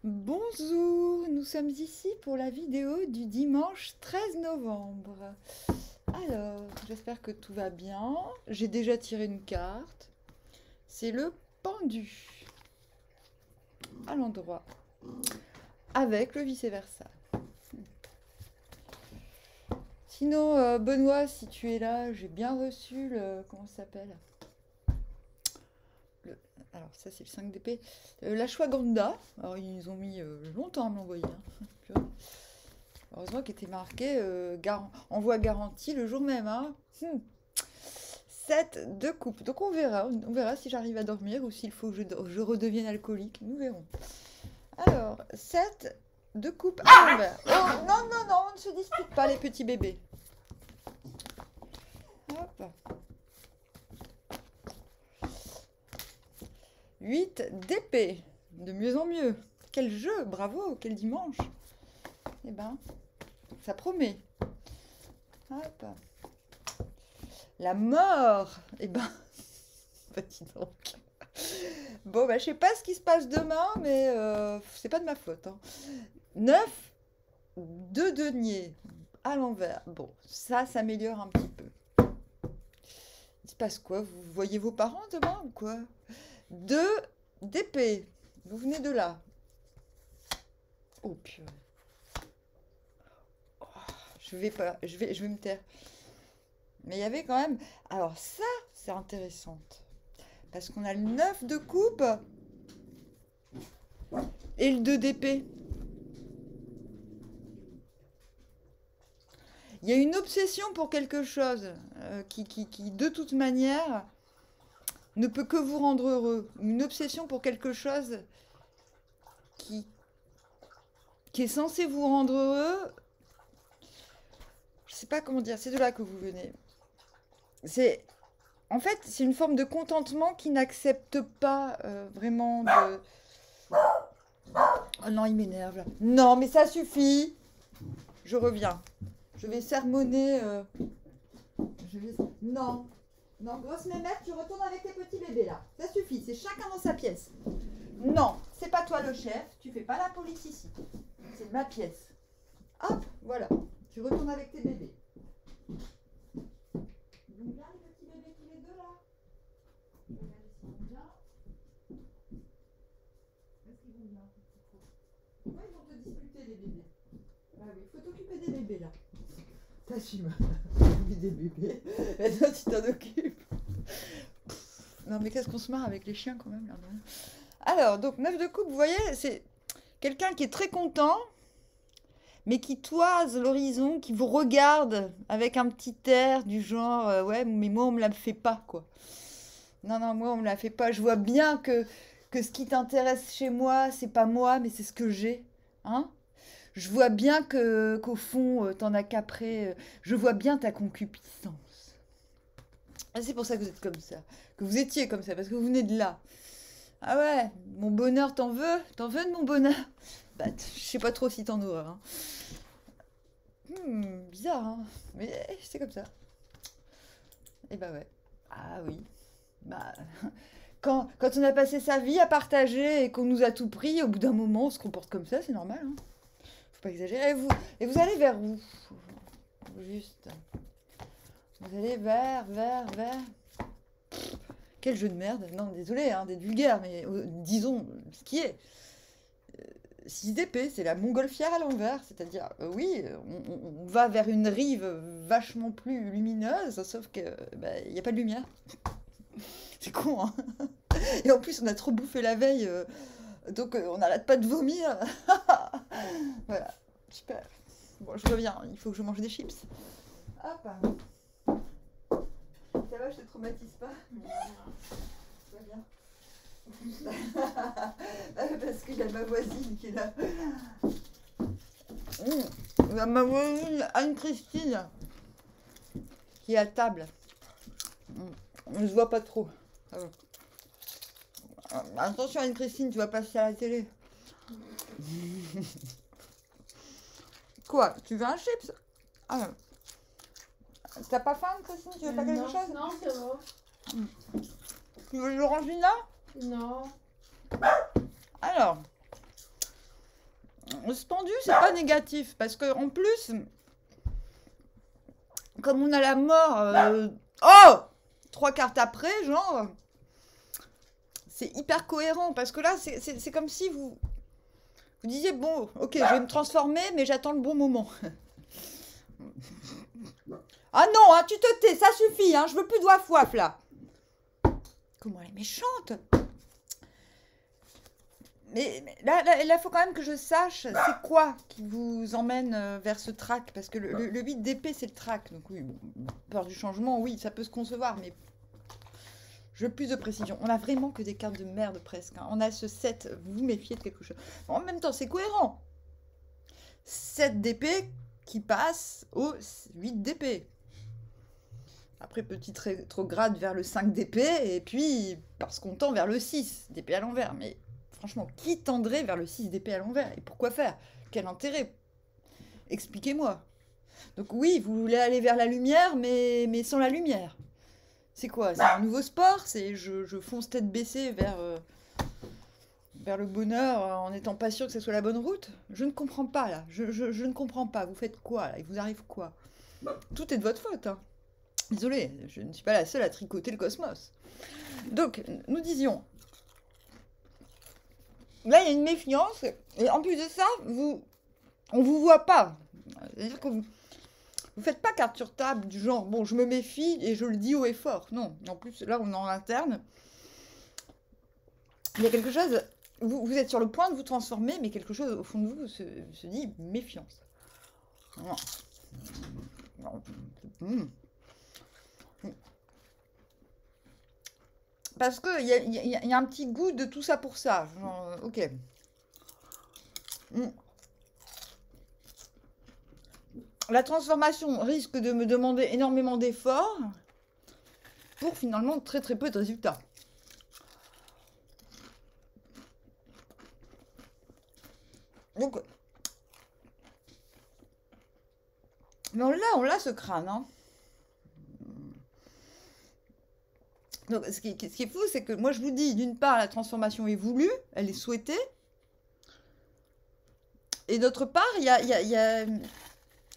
Bonjour, nous sommes ici pour la vidéo du dimanche 13 novembre. Alors, j'espère que tout va bien. J'ai déjà tiré une carte. C'est le pendu à l'endroit avec le vice-versa. Sinon, Benoît, si tu es là, j'ai bien reçu le... Comment ça s'appelle? Alors ça c'est le 5 d'épée. L'ashwagandha. Alors ils ont mis longtemps à me l'envoyer. Hein. Heureusement qu'il était marqué envoi garanti le jour même. Hein. 7 de coupe. Donc on verra si j'arrive à dormir ou s'il faut que je redevienne alcoolique. Nous verrons. Alors, 7 de coupe à l'envers. Oh, non, non, non, on ne se dispute pas les petits bébés. Hop. 8 d'épée. De mieux en mieux. Quel jeu, bravo, quel dimanche. Eh ben, ça promet. Hop. La mort. Eh ben, dis donc. Bon, bah, je sais pas ce qui se passe demain, mais c'est pas de ma faute. Hein. 9 de denier à l'envers. Bon, ça s'améliore un petit peu. Il se passe quoi? Vous voyez vos parents demain ou quoi? 2 d'épée. Vous venez de là. Oh purée. Oh, je vais me taire. Mais il y avait quand même... Alors ça, c'est intéressant. Parce qu'on a le 9 de coupe et le 2 d'épée. Il y a une obsession pour quelque chose qui, de toute manière, ne peut que vous rendre heureux. Une obsession pour quelque chose qui est censé vous rendre heureux. Je sais pas comment dire, c'est de là que vous venez. En fait, c'est une forme de contentement qui n'accepte pas vraiment de... Oh non, il m'énerve là. Non, mais ça suffit. Je reviens. Je vais sermonner... Non. Non, grosse mémette, tu retournes avec tes petits bébés là. Ça suffit, c'est chacun dans sa pièce. Non, c'est pas toi le chef. Tu fais pas la police ici. C'est ma pièce. Hop, voilà. Tu retournes avec tes bébés. Ils vont bien les petits bébés tous les deux là? Regarde s'ils vont bien. Est-ce qu'ils vont bien? Pourquoi ils vont te disputer les bébés? Bah oui, il faut t'occuper des bébés là. T'assumes. T'occuper des bébés. Et toi tu t'en occupes. Non mais qu'est-ce qu'on se marre avec les chiens quand même là. Alors, donc 9 de coupe, vous voyez, c'est quelqu'un qui est très content, mais qui toise l'horizon, qui vous regarde avec un petit air du genre ouais, mais moi on me la fait pas quoi. Non, non, moi on me la fait pas. Je vois bien que ce qui t'intéresse chez moi, c'est pas moi, mais c'est ce que j'ai. Hein? Je vois bien qu'au fond, t'en as qu'après. Je vois bien ta concupiscence. Ah, c'est pour ça que vous êtes comme ça. Que vous étiez comme ça, parce que vous venez de là. Ah ouais, mon bonheur, t'en veux? T'en veux de mon bonheur? Bah, je sais pas trop si t'en auras. Hein. Bizarre, hein? Mais c'est comme ça. Et bah ouais. Ah oui. Bah, quand on a passé sa vie à partager et qu'on nous a tout pris, au bout d'un moment, on se comporte comme ça, c'est normal. Hein. Faut pas exagérer. Et vous allez vers où? Juste. Vous allez vers. Quel jeu de merde. Non, désolé, hein, d'être vulgaire, mais disons ce qui est. 6 d'épée, c'est la montgolfière à l'envers. C'est-à-dire, oui, on va vers une rive vachement plus lumineuse, sauf que il n'y a pas de lumière. C'est con, hein. Et en plus, on a trop bouffé la veille, donc on n'arrête pas de vomir. Voilà, super. Bon, je reviens, il faut que je mange des chips. Hop. Ça va, je te traumatise pas? Tout va bien. Parce qu'il y a ma voisine qui est là. Ma voisine Anne-Christine qui est à table. On ne se voit pas trop. Attention Anne-Christine, tu vas passer à la télé. Quoi? Tu veux un chips? Ah, t'as pas faim Anne-Christine? Tu veux pas quelque chose? Non, c'est bon. Tu veux l'orangina? Non. Alors, Suspendu, c'est pas négatif. Parce que en plus, comme on a la mort... Oh 3 cartes après, genre... C'est hyper cohérent. Parce que là, c'est comme si vous disiez, bon, ok, je vais me transformer, mais j'attends le bon moment. Ah non, hein, tu te tais, ça suffit, hein, je veux plus de waf-waf, là. Comment elle est méchante. Mais là, il faut quand même que je sache, c'est quoi qui vous emmène vers ce trac. Parce que le 8 d'épée, c'est le trac. Donc oui, bon, peur du changement, oui, ça peut se concevoir, mais je veux plus de précision. On a vraiment que des cartes de merde, presque. Hein. On a ce 7, vous vous méfiez de quelque chose. Bon, en même temps, c'est cohérent. 7 d'épée qui passe au 8 d'épée. Après, petit rétrograde vers le 5 d'épée, et puis, parce qu'on tend vers le 6 d'épée à l'envers. Mais franchement, qui tendrait vers le 6 d'épée à l'envers? Et pourquoi faire? Quel intérêt? Expliquez-moi. Donc oui, vous voulez aller vers la lumière, mais sans la lumière. C'est quoi? C'est un nouveau sport? C'est je fonce tête baissée vers le bonheur en n'étant pas sûr que ce soit la bonne route? Je ne comprends pas, là. Je ne comprends pas. Vous faites quoi, là? Il vous arrive quoi? Tout est de votre faute, hein. Désolée, je ne suis pas la seule à tricoter le cosmos. Donc, nous disions... Là, il y a une méfiance. Et en plus de ça, on vous voit pas. C'est-à-dire que vous faites pas carte sur table du genre, bon, je me méfie et je le dis haut et fort. Non, en plus, là, on est en interne. Il y a quelque chose... Vous êtes sur le point de vous transformer, mais quelque chose au fond de vous se dit méfiance. Non. Non. Parce qu'il y a un petit goût de tout ça pour ça. Genre, ok. La transformation risque de me demander énormément d'efforts pour finalement très très peu de résultats. Donc, mais on l'a ce crâne, hein. Donc, ce qui est fou, c'est que moi, je vous dis, d'une part, la transformation est voulue, elle est souhaitée. Et d'autre part, il y a...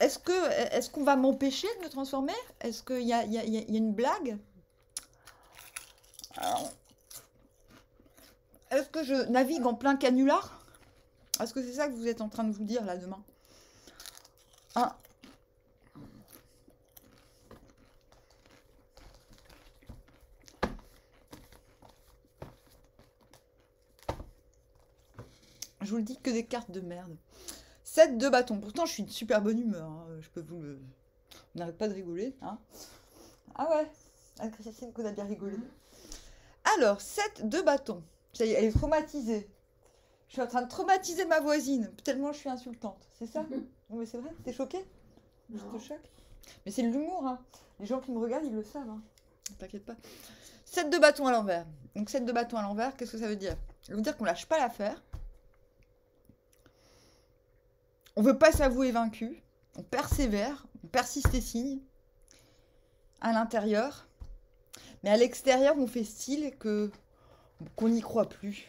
Est-ce qu'on va m'empêcher de me transformer? Est-ce qu'il y a une blague? Est-ce que je navigue en plein canular? Est-ce que c'est ça que vous êtes en train de vous dire, là, demain? Ah. Je vous le dis, que des cartes de merde. 7 de bâton. Pourtant, je suis de super bonne humeur. Hein. Je peux vous le... On n'arrête pas de rigoler. Hein. Ah ouais. Anne-Christine, qu'on a bien rigolé. Alors, 7 de bâton. Ça y est, elle est traumatisée. Je suis en train de traumatiser ma voisine. Tellement je suis insultante. C'est ça? Non, mais c'est vrai? T'es choquée? Je te choque? Mais c'est de l'humour. Hein. Les gens qui me regardent, ils le savent. Hein. T'inquiète pas. 7 de bâton à l'envers. Donc, 7 de bâton à l'envers, qu'est-ce que ça veut dire? Ça veut dire qu'on lâche pas l'affaire. On veut pas s'avouer vaincu, on persévère, on persiste et signe à l'intérieur, mais à l'extérieur, on fait style qu'on n'y croit plus.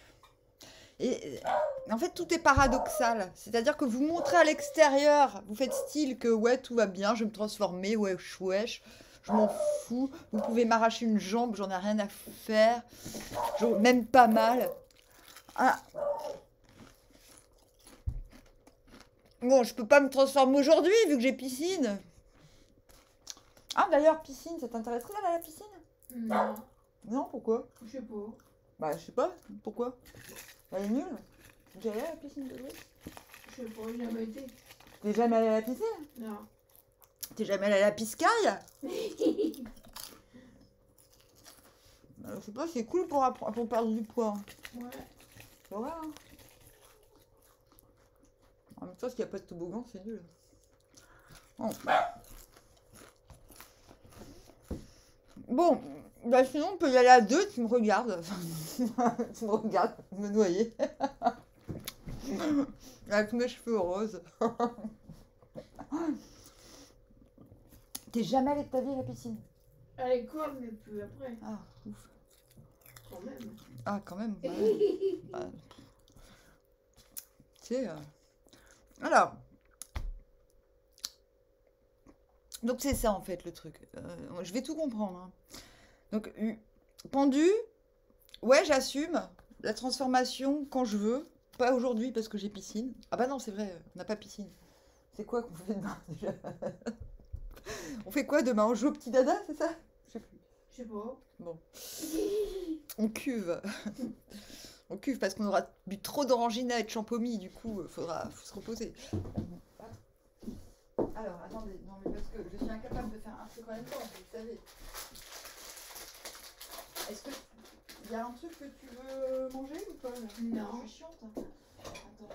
Et en fait, tout est paradoxal. C'est-à-dire que vous montrez à l'extérieur, vous faites style que ouais, tout va bien, je vais me transformer, wesh, wesh, je m'en fous, vous pouvez m'arracher une jambe, j'en ai rien à faire, même pas mal. Ah. Bon, je peux pas me transformer aujourd'hui vu que j'ai piscine. Ah, d'ailleurs, piscine, ça t'intéresserait d'aller à la piscine? Non. Non, pourquoi? Je sais pas. Bah, je sais pas, pourquoi? Elle est nulle. T'es allé à la piscine de l'eau? Je sais pas, j'ai jamais été. T'es jamais allé à la piscine? Non. T'es jamais allé à la piscaille? Je sais pas, c'est cool pour perdre du poids. Ouais. C'est vrai, hein. En même temps, s'il n'y a pas de toboggan, c'est nul. Oh. Bon, bah sinon, on peut y aller à deux, tu me regardes. Tu me regardes, me noyer. Avec mes cheveux roses. T'es jamais allé de ta vie à la piscine? À l'école, mais plus après. Ah, ouf. Quand même. Ah, quand même. Ouais. Bah, tu sais, Alors, donc c'est ça en fait le truc. Je vais tout comprendre, hein. Donc, pendu, ouais, j'assume la transformation quand je veux. Pas aujourd'hui parce que j'ai piscine. Ah bah non, c'est vrai, on n'a pas piscine. C'est quoi qu'on fait demain déjà? On fait quoi demain? On joue au petit dada, c'est ça? Je sais plus. Je sais pas. Bon. On cuve. On cuve parce qu'on aura bu trop d'orangina et de champomis, du coup, faut se reposer. Alors, attendez, non mais parce que je suis incapable de faire un truc en même temps, vous le savez. Est-ce que il y a un truc que tu veux manger ou pas là? Non. Je suis chiante. Attends.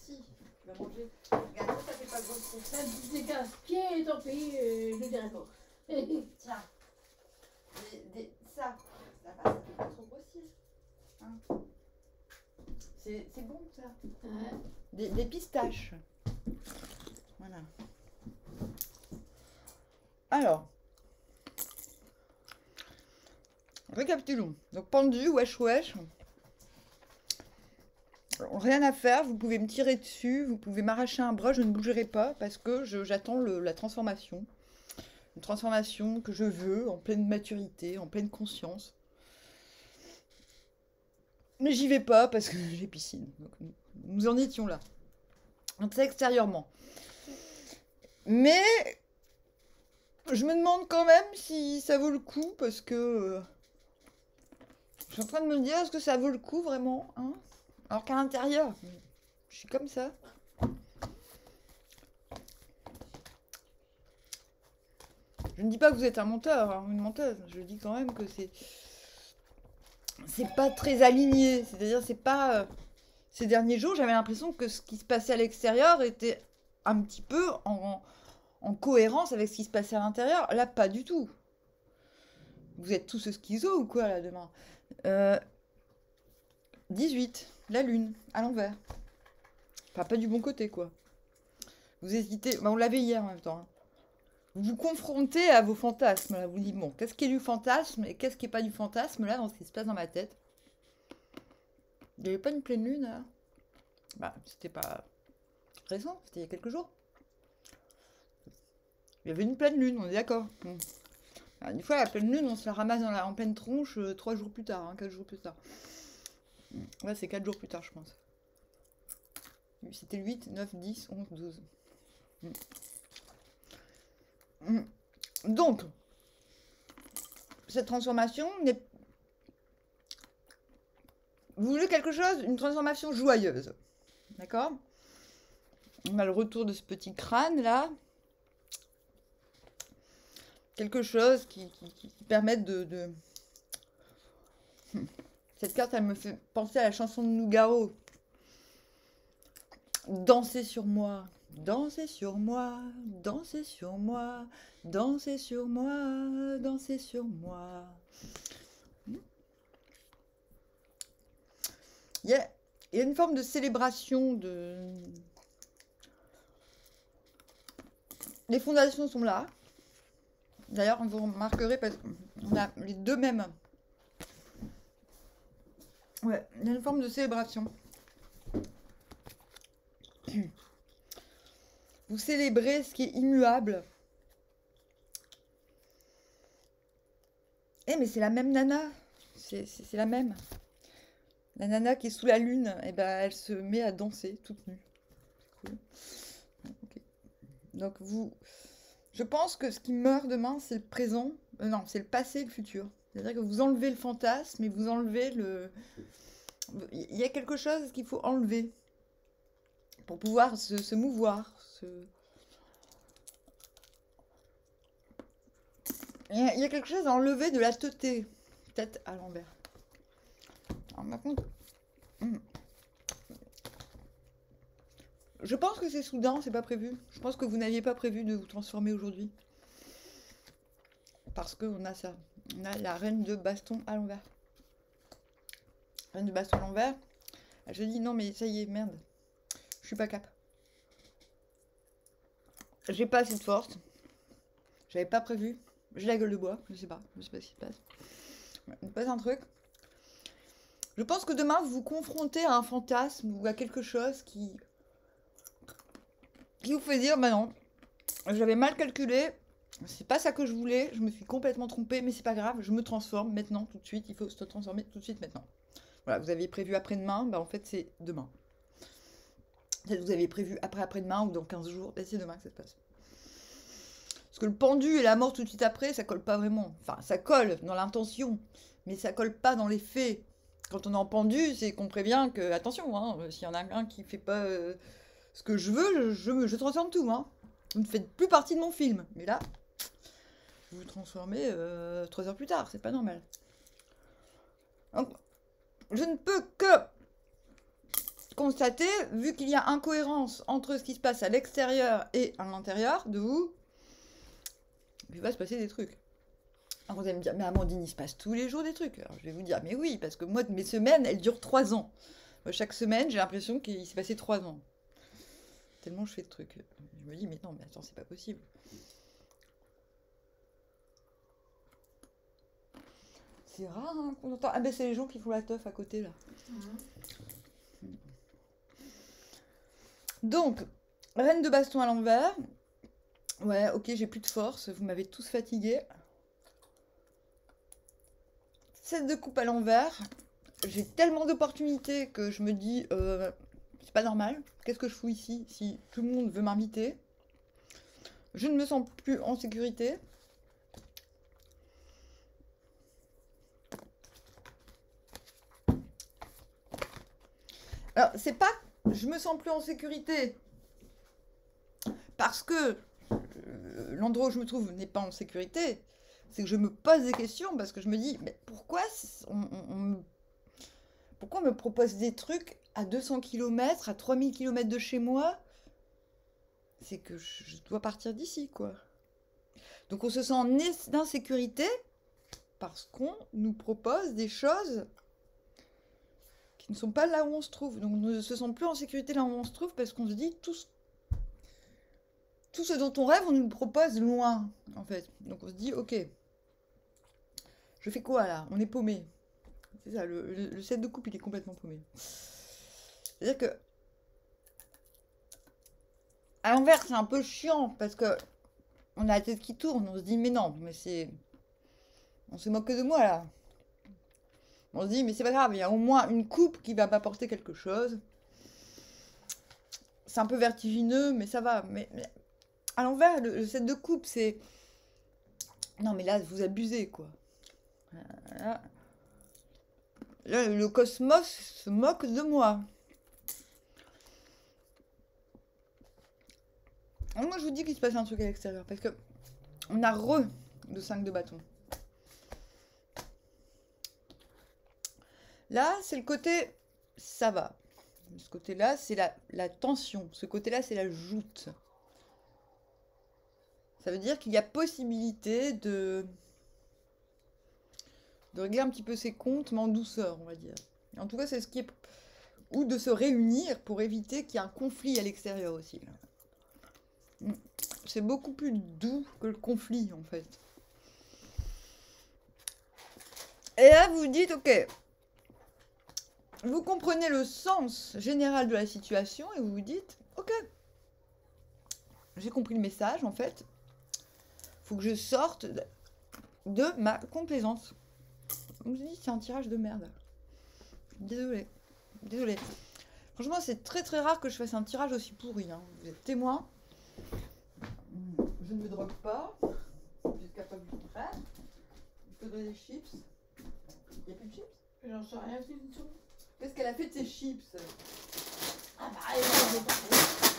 Si, tu vas manger. Regarde, ça fait pas gros trou. Ça te casse-pied, tant pis, je dirais pas. Tiens. Ça va, ça fait pas trop grossir. Hein, c'est bon ça. Ouais. Des pistaches. Voilà. Alors. Récapitulons. Donc pendu, wesh wesh. Rien à faire, vous pouvez me tirer dessus, vous pouvez m'arracher un bras, je ne bougerai pas parce que j'attends la transformation. Une transformation que je veux, en pleine maturité, en pleine conscience. Mais j'y vais pas parce que j'ai piscine. Donc, nous en étions là. Donc c'est extérieurement. Mais je me demande quand même si ça vaut le coup parce que je suis en train de me dire est-ce que ça vaut le coup vraiment, hein? Alors qu'à l'intérieur, je suis comme ça. Je ne dis pas que vous êtes un menteur, hein, une menteuse. Je dis quand même que c'est pas très aligné. C'est-à-dire, c'est pas. Ces derniers jours, j'avais l'impression que ce qui se passait à l'extérieur était un petit peu en cohérence avec ce qui se passait à l'intérieur. Là, pas du tout. Vous êtes tous schizo ou quoi, là, demain? 18, la lune, à l'envers. Enfin, pas du bon côté, quoi. Vous hésitez. Bah, on l'avait hier en même temps, hein. Vous vous confrontez à vos fantasmes. Là. Vous dites, bon, qu'est-ce qui est du fantasme et qu'est-ce qui n'est pas du fantasme, là, dans ce qui se passe dans ma tête. Il n'y avait pas une pleine lune, là? Bah, c'était pas récent, c'était il y a quelques jours. Il y avait une pleine lune, on est d'accord. Bon. Alors, une fois, la pleine lune, on se la ramasse en pleine tronche 3 jours plus tard, hein, 4 jours plus tard. Ouais, c'est 4 jours plus tard, je pense. C'était le 8, 9, 10, 11, 12. Donc, cette transformation n'est... Vous voulez quelque chose, une transformation joyeuse. D'accord? On a le retour de ce petit crâne là. Quelque chose qui permette de... Cette carte, elle me fait penser à la chanson de Nougaro. Dansez sur moi, dansez sur moi, dansez sur moi, dansez sur moi, dansez sur moi. Il y a une forme de célébration de... Les fondations sont là. D'ailleurs, vous remarquerez parce qu'on a les deux mêmes. Ouais, il y a une forme de célébration. Vous célébrez ce qui est immuable. Eh, mais c'est la même nana. C'est la même. La nana qui est sous la lune, eh ben, elle se met à danser toute nue. C'est cool. Okay. Donc vous... Je pense que ce qui meurt demain, c'est le présent. Non, c'est le passé et le futur. C'est-à-dire que vous enlevez le fantasme et vous enlevez le... Il y a quelque chose qu'il faut enlever pour pouvoir se mouvoir. Il y a quelque chose à enlever de la teuté. Tête à l'envers. Alors maintenant... Je pense que c'est soudain, c'est pas prévu. Je pense que vous n'aviez pas prévu de vous transformer aujourd'hui. Parce qu'on a ça. On a la reine de baston à l'envers. Reine de baston à l'envers. Je dis non mais ça y est, merde. Je suis pas cap. J'ai pas assez de force. J'avais pas prévu. J'ai la gueule de bois. Je sais pas ce qui se passe. Il passe un truc. Je pense que demain vous vous confrontez à un fantasme ou à quelque chose qui qui vous fait dire, bah non, j'avais mal calculé, c'est pas ça que je voulais, je me suis complètement trompée, mais c'est pas grave, je me transforme maintenant, tout de suite, il faut se transformer tout de suite maintenant. Voilà, vous aviez prévu après-demain, bah en fait c'est demain. Peut-être vous aviez prévu après-demain ou dans 15 jours, bah c'est demain que ça se passe. Parce que le pendu et la mort tout de suite après, ça colle pas vraiment. Enfin, ça colle dans l'intention, mais ça colle pas dans les faits. Quand on est en pendu, c'est qu'on prévient que, attention, hein, s'il y en a un qui fait pas ce que je veux, je transforme tout. Hein. Vous ne faites plus partie de mon film. Mais là, vous vous transformez 3 heures plus tard, c'est pas normal. Donc, je ne peux que constater, vu qu'il y a incohérence entre ce qui se passe à l'extérieur et à l'intérieur de vous, il va se passer des trucs. Alors vous allez me dire, mais Amandine, il se passe tous les jours des trucs. Alors je vais vous dire, mais oui, parce que moi, mes semaines, elles durent 3 ans. Moi, chaque semaine, j'ai l'impression qu'il s'est passé 3 ans. Tellement je fais de trucs. Je me dis, mais non, mais attends, c'est pas possible. C'est rare hein, qu'on entend. Ah ben c'est les gens qui font la teuf à côté là. Donc, reine de baston à l'envers. Ouais, ok, j'ai plus de force, vous m'avez tous fatigué. 7 de coupe à l'envers. J'ai tellement d'opportunités que je me dis, c'est pas normal. Qu'est-ce que je fous ici si tout le monde veut m'inviter? Je ne me sens plus en sécurité. Alors, c'est pas je me sens plus en sécurité parce que l'endroit où je me trouve n'est pas en sécurité. C'est que je me pose des questions parce que je me dis, mais pourquoi pourquoi on me propose des trucs à 200 km, à 3000 km de chez moi? C'est que je dois partir d'ici, quoi. Donc on se sent en insécurité parce qu'on nous propose des choses qui ne sont pas là où on se trouve. Donc on ne se sent plus en sécurité là où on se trouve parce qu'on se dit tout ce dont on rêve, on nous le propose loin, en fait. Donc on se dit, ok, je fais quoi là? On est paumé. C'est ça, le set de coupe, il est complètement paumé. C'est-à-dire que à l'envers, c'est un peu chiant parce que on a la tête qui tourne. On se dit, mais non, mais c'est... On se moque de moi là. On se dit, mais c'est pas grave, il y a au moins une coupe qui va m'apporter quelque chose. C'est un peu vertigineux, mais ça va. Mais à l'envers, le set de coupe, c'est... Non, mais là, vous abusez, quoi. Là, le cosmos se moque de moi. Moi, je vous dis qu'il se passe un truc à l'extérieur, parce que on a de 5 de bâton. Là, c'est le côté... Ça va. Ce côté-là, c'est la tension. Ce côté-là, c'est la joute. Ça veut dire qu'il y a possibilité de régler un petit peu ses comptes, mais en douceur, on va dire. En tout cas, c'est ce qui est... Ou de se réunir pour éviter qu'il y ait un conflit à l'extérieur aussi. C'est beaucoup plus doux que le conflit, en fait. Et là, vous vous dites, ok, vous comprenez le sens général de la situation et vous vous dites, ok, j'ai compris le message, en fait. Faut que je sorte de ma complaisance. Je me dis, c'est un tirage de merde. Désolée. Désolée. Franchement, c'est très très rare que je fasse un tirage aussi pourri. Hein. Vous êtes témoin. Je ne me drogue pas. Jusqu'à pas du contraire. Il faudrait des chips. Il n'y a plus de chips? J'en sais rien du tout. Qu'est-ce qu'elle a fait de ses chips? Ah bah, je vais pas faire.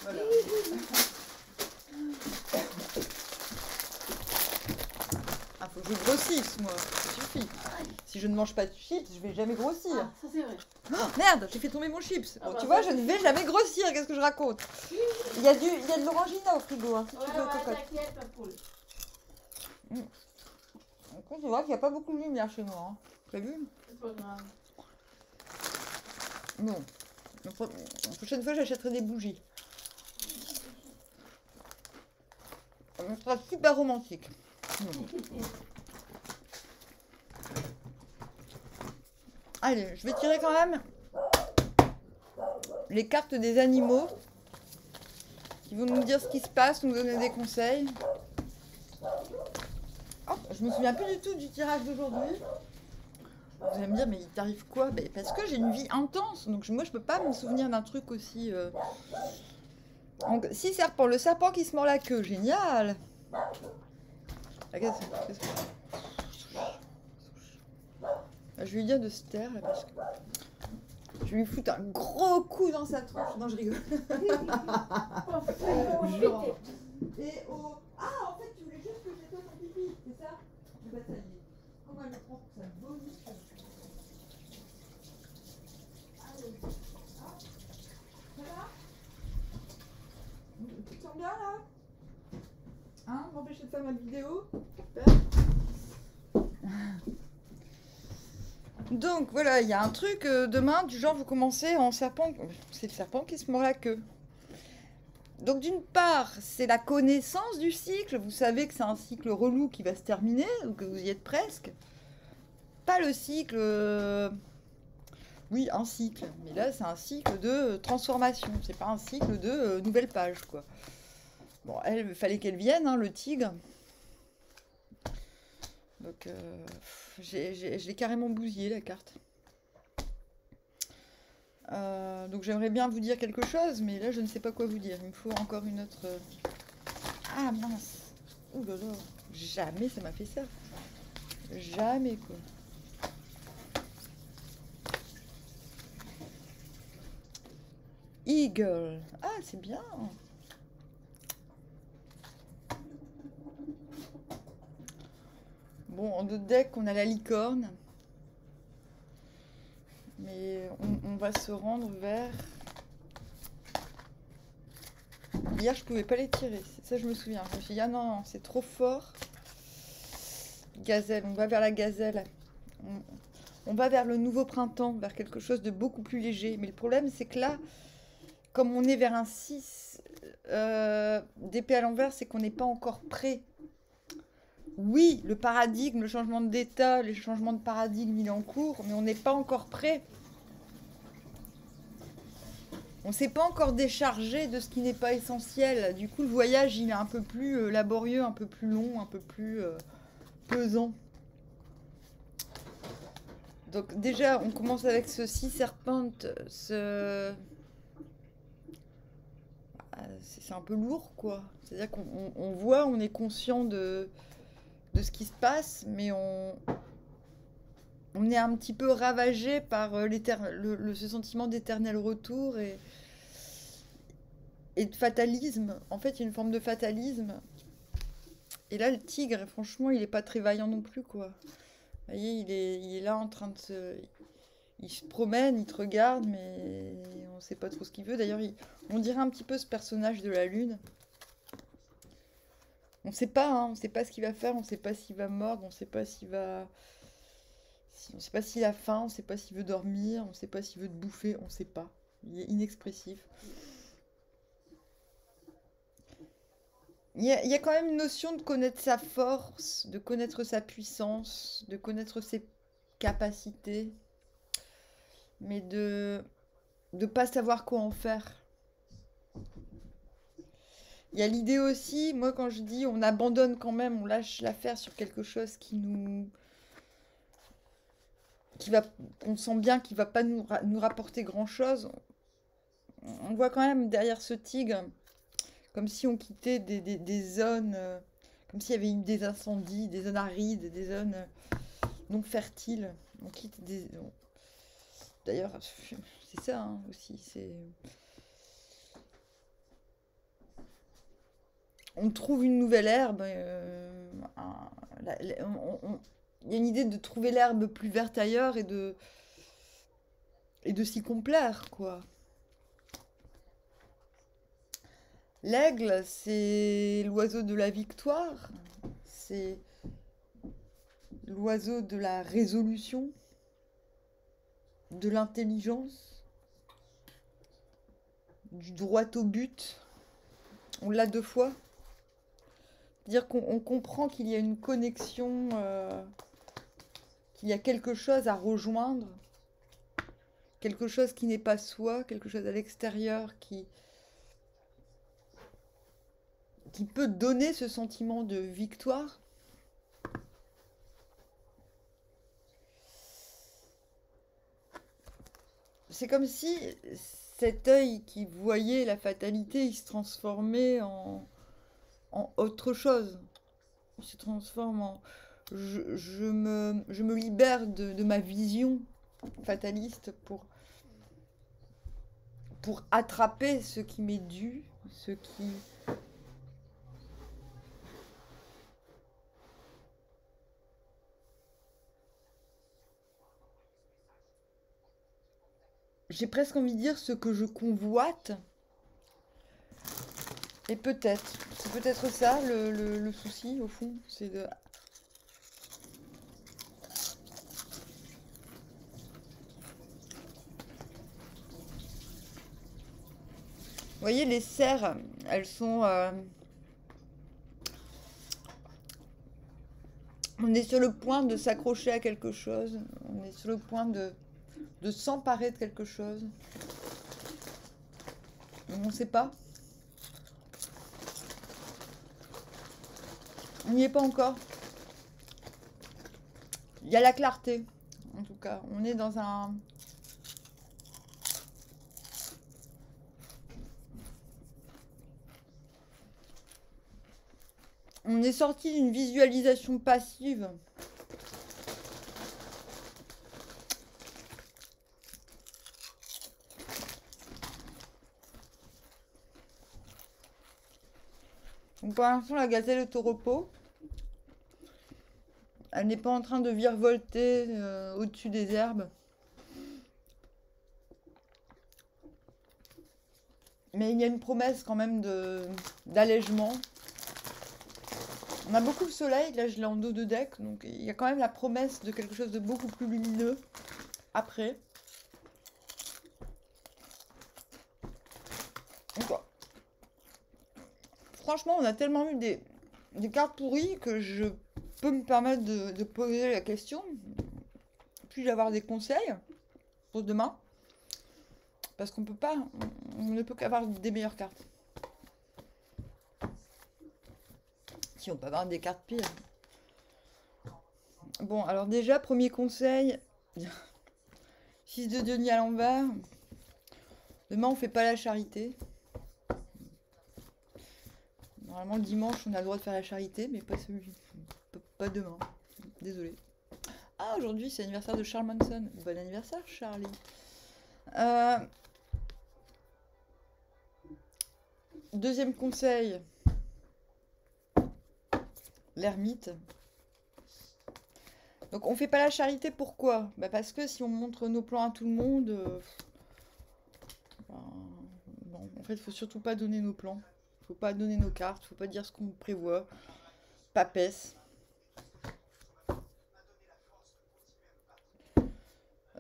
Voilà. Ah, faut que je grossisse, moi. Ça suffit. Si je ne mange pas de chips, je vais jamais grossir. Ah, ça c'est vrai. Oh, merde, j'ai fait tomber mon chips. Ah Bon, bah, tu vois, ça, je ne vais jamais grossir. Qu'est-ce que je raconte? Il y a de l'orangina au frigo, hein, si tu veux, cocotte. T'inquiète, pas poule. Par contre, on voit qu'il n'y a pas beaucoup de lumière chez moi. Hein. T'as vu? C'est pas grave. Bon. La prochaine fois, j'achèterai des bougies. Ça sera super romantique. Allez, je vais tirer quand même les cartes des animaux qui vont nous dire ce qui se passe, nous donner des conseils. Oh, je me souviens plus du tout du tirage d'aujourd'hui. Vous allez me dire, mais il t'arrive quoi? Parce que j'ai une vie intense, donc moi je peux pas me souvenir d'un truc aussi... Donc, 6 serpents, le serpent qui se mord la queue, génial. Je vais lui dire de se taire là, parce que je vais lui foutre un gros coup dans sa tronche. Non, je rigole. Genre. Et au... Ah, en fait, tu voulais juste que je nettoie ton pipi, c'est ça? Bah, ça y est. Comment elle le prend pour ça vomit. Allez. Ah. Ça va? Tu te sens bien là? Hein? M'empêcher de faire ma vidéo? Super. Donc voilà, il y a un truc demain du genre vous commencez en serpent, c'est le serpent qui se mord la queue. Donc d'une part, c'est la connaissance du cycle, vous savez que c'est un cycle relou qui va se terminer, ou que vous y êtes presque. Pas le cycle... Oui, un cycle, mais là c'est un cycle de transformation, c'est pas un cycle de nouvelle page quoi. Bon, il fallait qu'elle vienne, hein, le tigre. Donc, je l'ai carrément bousillé la carte. Donc, j'aimerais bien vous dire quelque chose, mais là, je ne sais pas quoi vous dire. Il me faut encore une autre... Ah, mince. Ouh là là. Jamais ça m'a fait ça. Jamais, quoi. Eagle. Ah, c'est bien. Bon, en d'autres decks, on a la licorne. Mais on va se rendre vers... Hier, je pouvais pas les tirer. Ça, je me souviens. Je me suis dit, ah non, c'est trop fort. Gazelle, on va vers la gazelle. On va vers le nouveau printemps, vers quelque chose de beaucoup plus léger. Mais le problème, c'est que là, comme on est vers un 6 d'épée à l'envers, c'est qu'on n'est pas encore prêt. Oui, le paradigme, le changement d'état, le changement de paradigme, il est en cours, mais on n'est pas encore prêt. On ne s'est pas encore déchargé de ce qui n'est pas essentiel. Du coup, le voyage, il est un peu plus laborieux, un peu plus long, un peu plus pesant. Donc déjà, on commence avec ce 6 serpentes, c'est un peu lourd, quoi. C'est-à-dire qu'on voit, on est conscient de ce qui se passe, mais on est un petit peu ravagé par ce sentiment d'éternel retour et de fatalisme. En fait, il y a une forme de fatalisme. Et là, le tigre, franchement, il est pas très vaillant non plus, quoi. Vous voyez, il est là en train de se... Il se promène, il te regarde, mais on sait pas trop ce qu'il veut. D'ailleurs, on dirait un petit peu ce personnage de la lune. On sait pas, hein, on sait pas ce qu'il va faire, on sait pas s'il va mordre, on sait pas s'il va... On sait pas s'il a faim, on sait pas s'il veut dormir, on sait pas s'il veut te bouffer, on sait pas. Il est inexpressif. Il y a quand même une notion de connaître sa force, de connaître sa puissance, de connaître ses capacités, mais de pas savoir quoi en faire. Il y a l'idée aussi, moi quand je dis on abandonne quand même, on lâche l'affaire sur quelque chose qu'on sent bien qu'il va pas nous rapporter grand chose. On voit quand même derrière ce tigre, comme si on quittait des zones, comme s'il y avait eu des incendies, des zones arides, des zones non fertiles. On quitte des... D'ailleurs, c'est ça hein, aussi, c'est... On trouve une nouvelle herbe. Il y a une idée de trouver l'herbe plus verte ailleurs et de s'y complaire, quoi. L'aigle, c'est l'oiseau de la victoire. C'est l'oiseau de la résolution, de l'intelligence, du droit au but. On l'a 2 fois. C'est-à-dire qu'on comprend qu'il y a une connexion, qu'il y a quelque chose à rejoindre, quelque chose qui n'est pas soi, quelque chose à l'extérieur qui peut donner ce sentiment de victoire. C'est comme si cet œil qui voyait la fatalité, il se transformait en autre chose. Il se transforme en... Je me libère de ma vision fataliste pour attraper ce qui m'est dû, ce qui... J'ai presque envie de dire ce que je convoite. Et peut-être, c'est peut-être ça le souci au fond, c'est de... Vous voyez, les serres, elles sont... On est sur le point de s'accrocher à quelque chose. On est sur le point de s'emparer de quelque chose. On ne sait pas. On n'y est pas encore. Il y a la clarté, en tout cas. On est dans un... On est sorti d'une visualisation passive. Donc pour l'instant, la gazelle est au repos. Elle n'est pas en train de virevolter au-dessus des herbes. Mais il y a une promesse quand même d'allègement. On a beaucoup de soleil, là je l'ai en dos de deck, donc il y a quand même la promesse de quelque chose de beaucoup plus lumineux après. Donc, franchement, on a tellement eu des cartes pourries que je peux me permettre de poser la question. Puis-je avoir des conseils pour demain? Parce qu'on peut pas, on ne peut qu'avoir des meilleures cartes. Si on peut avoir des cartes pires. Bon, alors déjà, premier conseil. 6 de denier à l'envers. Demain, on fait pas la charité. Normalement, le dimanche, on a le droit de faire la charité, mais pas celui. Pas demain. Désolée. Ah, aujourd'hui, c'est l'anniversaire de Charles Manson. Bon anniversaire, Charlie. Deuxième conseil. L'ermite. Donc on fait pas la charité, pourquoi? Bah parce que si on montre nos plans à tout le monde, non, en fait il faut surtout pas donner nos plans, faut pas donner nos cartes, faut pas dire ce qu'on prévoit, papesse.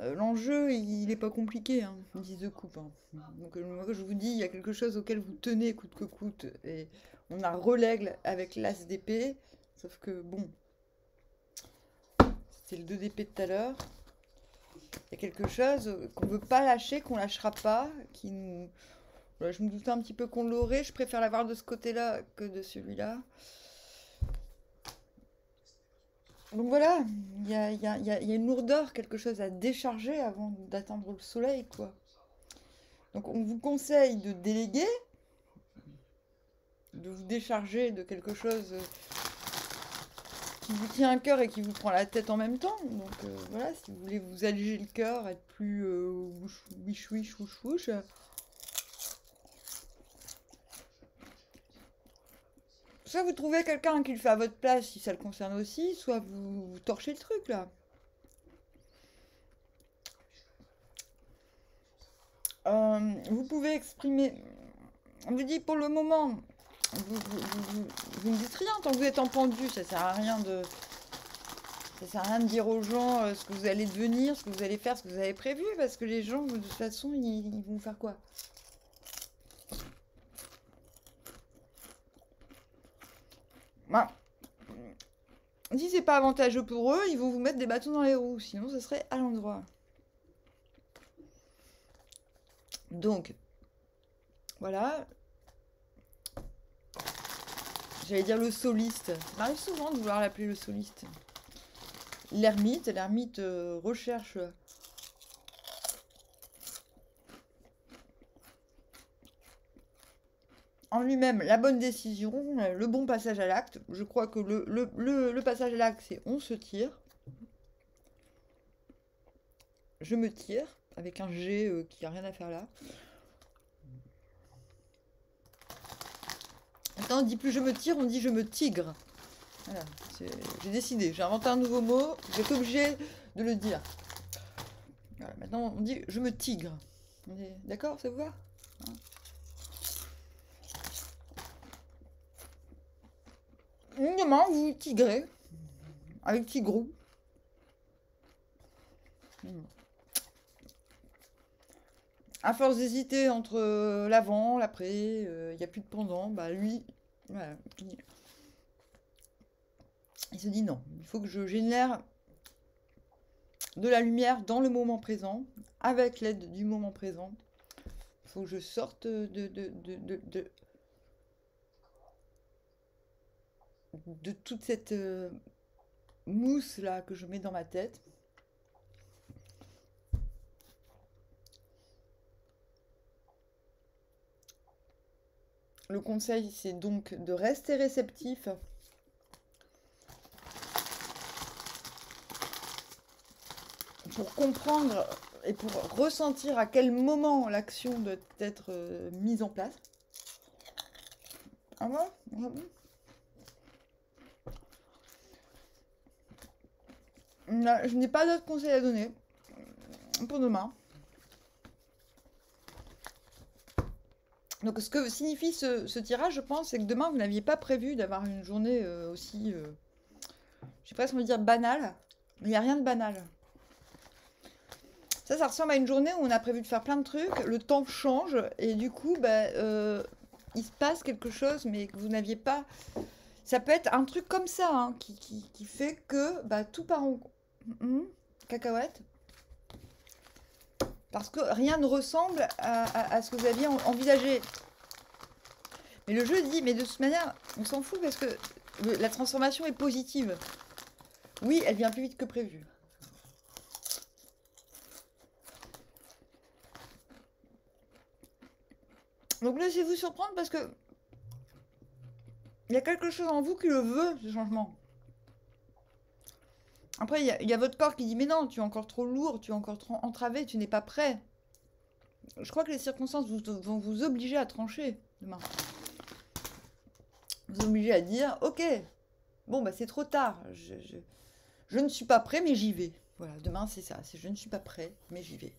L'enjeu il est pas compliqué, hein, 10 de coupe. Hein. Donc moi je vous dis, il y a quelque chose auquel vous tenez coûte que coûte, et on a relègle avec l'as d'épée, sauf que bon... C'est le 2 d'épée de tout à l'heure. Il y a quelque chose qu'on ne veut pas lâcher, qu'on ne lâchera pas, qui nous... Voilà, je me doutais un petit peu qu'on l'aurait. Je préfère l'avoir de ce côté-là que de celui-là. Donc voilà, il y a une lourdeur, quelque chose à décharger avant d'atteindre le soleil, quoi. Donc on vous conseille de déléguer, de vous décharger de quelque chose... qui vous tient à cœur et qui vous prend la tête en même temps. Donc voilà, si vous voulez vous alléger le cœur, être plus wish wish wouch wouch. Soit vous trouvez quelqu'un qui le fait à votre place si ça le concerne aussi, soit vous torchez le truc là. Vous pouvez exprimer... On vous dit pour le moment... Vous ne dites rien tant que vous êtes en pendu, ça sert à rien de dire aux gens ce que vous allez devenir, ce que vous allez faire, ce que vous avez prévu, parce que les gens de toute façon ils vont faire quoi? Bah, si c'est pas avantageux pour eux, ils vont vous mettre des bâtons dans les roues, sinon ce serait à l'endroit. Donc voilà. J'allais dire le soliste. Ça m'arrive souvent de vouloir l'appeler le soliste. L'ermite recherche en lui-même la bonne décision, le bon passage à l'acte. Je crois que le passage à l'acte, c'est on se tire. Je me tire, avec un G qui n'a rien à faire là. Maintenant, on dit plus je me tire, on dit je me tigre. Voilà, j'ai décidé, j'ai inventé un nouveau mot, vous êtes obligé de le dire. Voilà, maintenant, on dit je me tigre. D'accord, ça vous va? Demain, vous tigrez avec Tigrou. À force d'hésiter entre l'avant, l'après, il n'y a plus de pendant, bah lui, voilà, il se dit non, il faut que je génère de la lumière dans le moment présent, avec l'aide du moment présent. Il faut que je sorte de toute cette mousse là que je mets dans ma tête. Le conseil, c'est donc de rester réceptif pour comprendre et pour ressentir à quel moment l'action doit être mise en place. Ah bon? Ah bon? Je n'ai pas d'autres conseils à donner pour demain. Donc, ce que signifie ce tirage, je pense, c'est que demain, vous n'aviez pas prévu d'avoir une journée aussi, je sais pas si on veut dire banale, mais il n'y a rien de banal. Ça ressemble à une journée où on a prévu de faire plein de trucs, le temps change, et du coup, il se passe quelque chose, mais que vous n'aviez pas... Ça peut être un truc comme ça, hein, qui fait que tout part en cacahuète. Parce que rien ne ressemble à ce que vous aviez envisagé. Mais le jeu dit, mais de toute manière, on s'en fout parce que la transformation est positive. Oui, elle vient plus vite que prévu. Donc laissez-vous surprendre parce que il y a quelque chose en vous qui le veut, ce changement. Après, il y a votre corps qui dit, mais non, tu es encore trop lourd, tu es encore trop entravé, tu n'es pas prêt. Je crois que les circonstances vont vous obliger à trancher demain. Vous obliger à dire, ok, bon, c'est trop tard. Je ne suis pas prêt, mais j'y vais. Voilà, demain, c'est ça. C'est je ne suis pas prêt, mais j'y vais.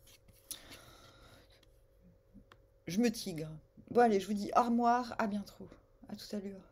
Je me tigre. Bon, allez, je vous dis au revoir, à bientôt. À tout à l'heure.